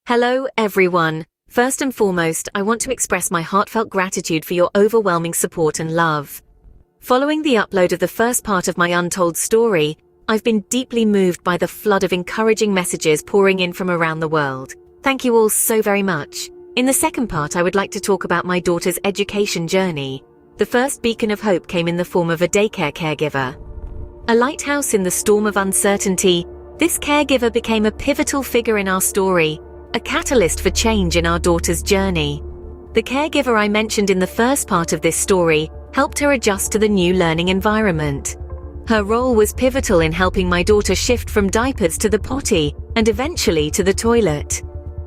Hello, everyone. First and foremost, I want to express my heartfelt gratitude for your overwhelming support and love. Following the upload of the first part of my untold story, I've been deeply moved by the flood of encouraging messages pouring in from around the world. Thank you all so very much. In the second part, I would like to talk about my daughter's education journey. The first beacon of hope came in the form of a daycare caregiver. A lighthouse in the storm of uncertainty, this caregiver became a pivotal figure in our story, a catalyst for change in our daughter's journey. The caregiver I mentioned in the first part of this story helped her adjust to the new learning environment. Her role was pivotal in helping my daughter shift from diapers to the potty and eventually to the toilet.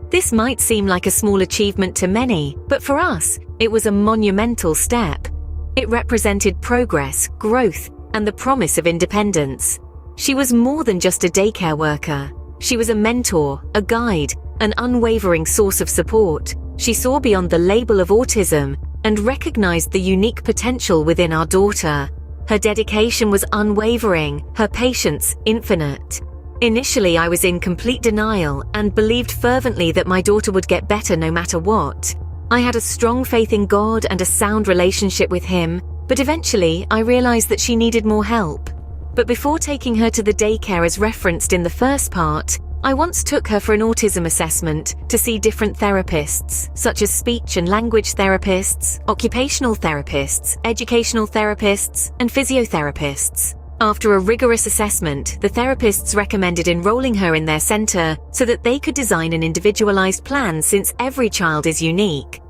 This might seem like a small achievement to many, but for us, it was a monumental step. It represented progress, growth, and the promise of independence. She was more than just a daycare worker. She was a mentor, a guide, an unwavering source of support. She saw beyond the label of autism and recognized the unique potential within our daughter. Her dedication was unwavering, her patience infinite. Initially, I was in complete denial and believed fervently that my daughter would get better no matter what. I had a strong faith in God and a sound relationship with Him, but eventually I realized that she needed more help. But before taking her to the daycare as referenced in the first part, I once took her for an autism assessment to see different therapists, such as speech and language therapists, occupational therapists, educational therapists, and physiotherapists. After a rigorous assessment, the therapists recommended enrolling her in their center so that they could design an individualized plan since every child is unique.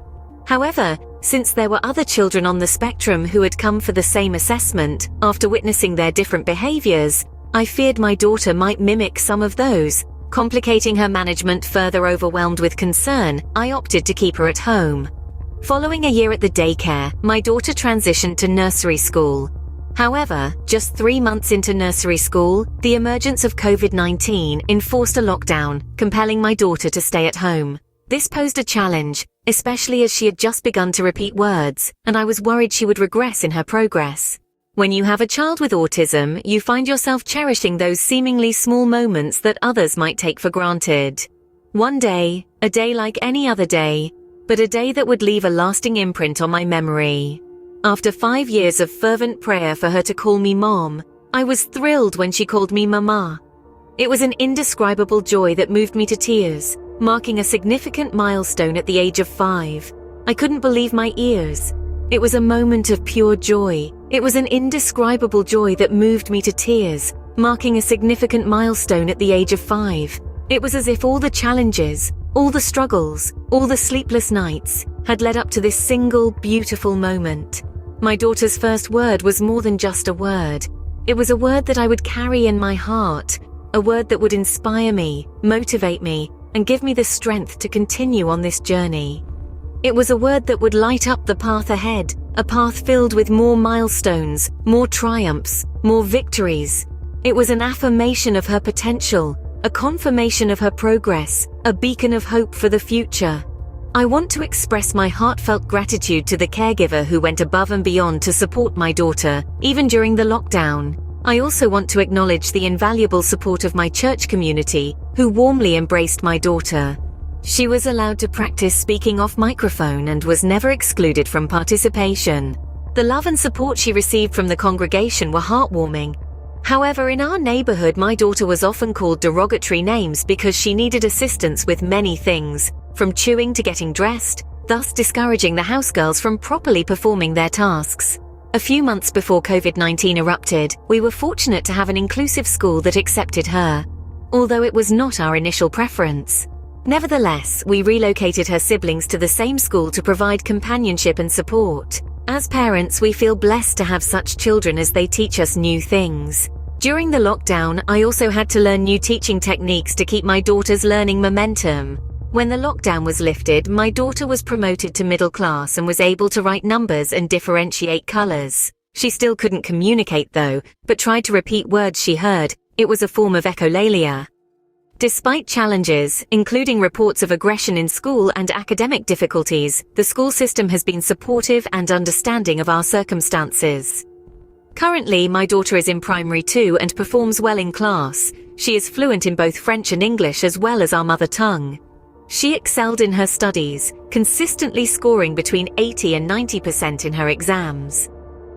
However, since there were other children on the spectrum who had come for the same assessment, after witnessing their different behaviors, I feared my daughter might mimic some of those. Complicating her management further overwhelmed with concern, I opted to keep her at home. Following a year at the daycare, my daughter transitioned to nursery school. However, just 3 months into nursery school, the emergence of COVID-19 enforced a lockdown, compelling my daughter to stay at home. This posed a challenge, especially as she had just begun to repeat words, and I was worried she would regress in her progress. When you have a child with autism, you find yourself cherishing those seemingly small moments that others might take for granted. One day, a day like any other day, but a day that would leave a lasting imprint on my memory. After 5 years of fervent prayer for her to call me Mom, I was thrilled when she called me Mama. It was an indescribable joy that moved me to tears, marking a significant milestone at the age of 5. I couldn't believe my ears. It was a moment of pure joy. It was an indescribable joy that moved me to tears, marking a significant milestone at the age of 5. It was as if all the challenges, all the struggles, all the sleepless nights had led up to this single, beautiful moment. My daughter's first word was more than just a word. It was a word that I would carry in my heart, a word that would inspire me, motivate me, and give me the strength to continue on this journey. It was a word that would light up the path ahead, a path filled with more milestones, more triumphs, more victories. It was an affirmation of her potential, a confirmation of her progress, a beacon of hope for the future. I want to express my heartfelt gratitude to the caregiver who went above and beyond to support my daughter, even during the lockdown. I also want to acknowledge the invaluable support of my church community, who warmly embraced my daughter. She was allowed to practice speaking off microphone and was never excluded from participation. The love and support she received from the congregation were heartwarming. However, in our neighborhood, my daughter was often called derogatory names because she needed assistance with many things, from chewing to getting dressed, thus discouraging the housegirls from properly performing their tasks. A few months before COVID-19 erupted, we were fortunate to have an inclusive school that accepted her, although it was not our initial preference. Nevertheless, we relocated her siblings to the same school to provide companionship and support. As parents, we feel blessed to have such children as they teach us new things. During the lockdown, I also had to learn new teaching techniques to keep my daughter's learning momentum. When the lockdown was lifted, my daughter was promoted to middle class and was able to write numbers and differentiate colors. She still couldn't communicate though, but tried to repeat words she heard. It was a form of echolalia. Despite challenges, including reports of aggression in school and academic difficulties, the school system has been supportive and understanding of our circumstances. Currently, my daughter is in primary 2 and performs well in class. She is fluent in both French and English as well as our mother tongue. She excelled in her studies, consistently scoring between 80 and 90% in her exams.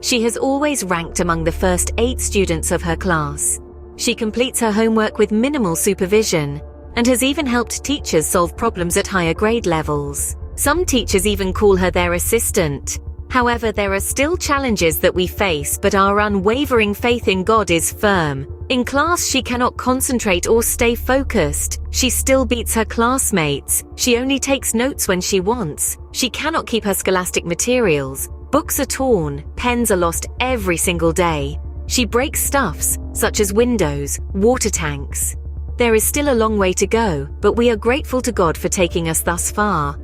She has always ranked among the first 8 students of her class. She completes her homework with minimal supervision and has even helped teachers solve problems at higher grade levels. Some teachers even call her their assistant. However, there are still challenges that we face, but our unwavering faith in God is firm. In class, she cannot concentrate or stay focused. She still beats her classmates. She only takes notes when she wants. She cannot keep her scholastic materials. Books are torn. Pens are lost every single day. She breaks stuffs, such as windows, water tanks. There is still a long way to go, but we are grateful to God for taking us thus far.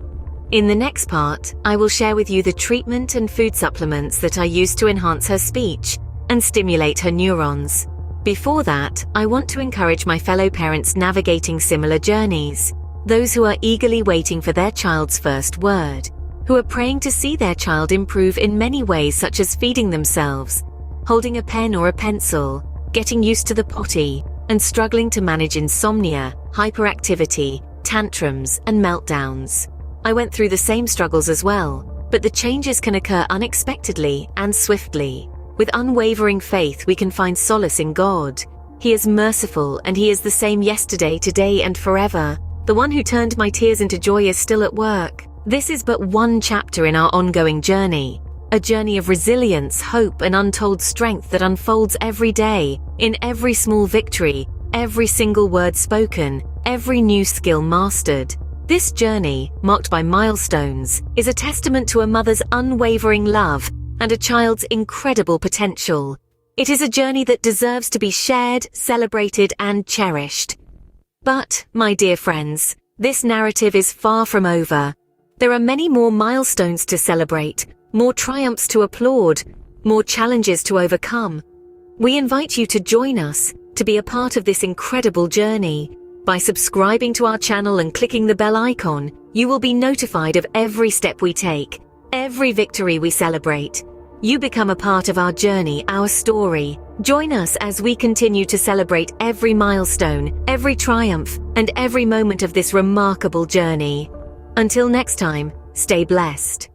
In the next part, I will share with you the treatment and food supplements that I use to enhance her speech and stimulate her neurons. Before that, I want to encourage my fellow parents navigating similar journeys, those who are eagerly waiting for their child's first word, who are praying to see their child improve in many ways such as feeding themselves, holding a pen or a pencil, getting used to the potty, and struggling to manage insomnia, hyperactivity, tantrums, and meltdowns. I went through the same struggles as well, but the changes can occur unexpectedly and swiftly. With unwavering faith, we can find solace in God. He is merciful, and He is the same yesterday, today, and forever. The one who turned my tears into joy is still at work. This is but one chapter in our ongoing journey, a journey of resilience, hope, and untold strength that unfolds every day, in every small victory, every single word spoken, every new skill mastered. This journey, marked by milestones, is a testament to a mother's unwavering love and a child's incredible potential. It is a journey that deserves to be shared, celebrated, and cherished. But, my dear friends, this narrative is far from over. There are many more milestones to celebrate, more triumphs to applaud, more challenges to overcome. We invite you to join us, to be a part of this incredible journey. By subscribing to our channel and clicking the bell icon, you will be notified of every step we take, every victory we celebrate. You become a part of our journey, our story. Join us as we continue to celebrate every milestone, every triumph, and every moment of this remarkable journey. Until next time, stay blessed.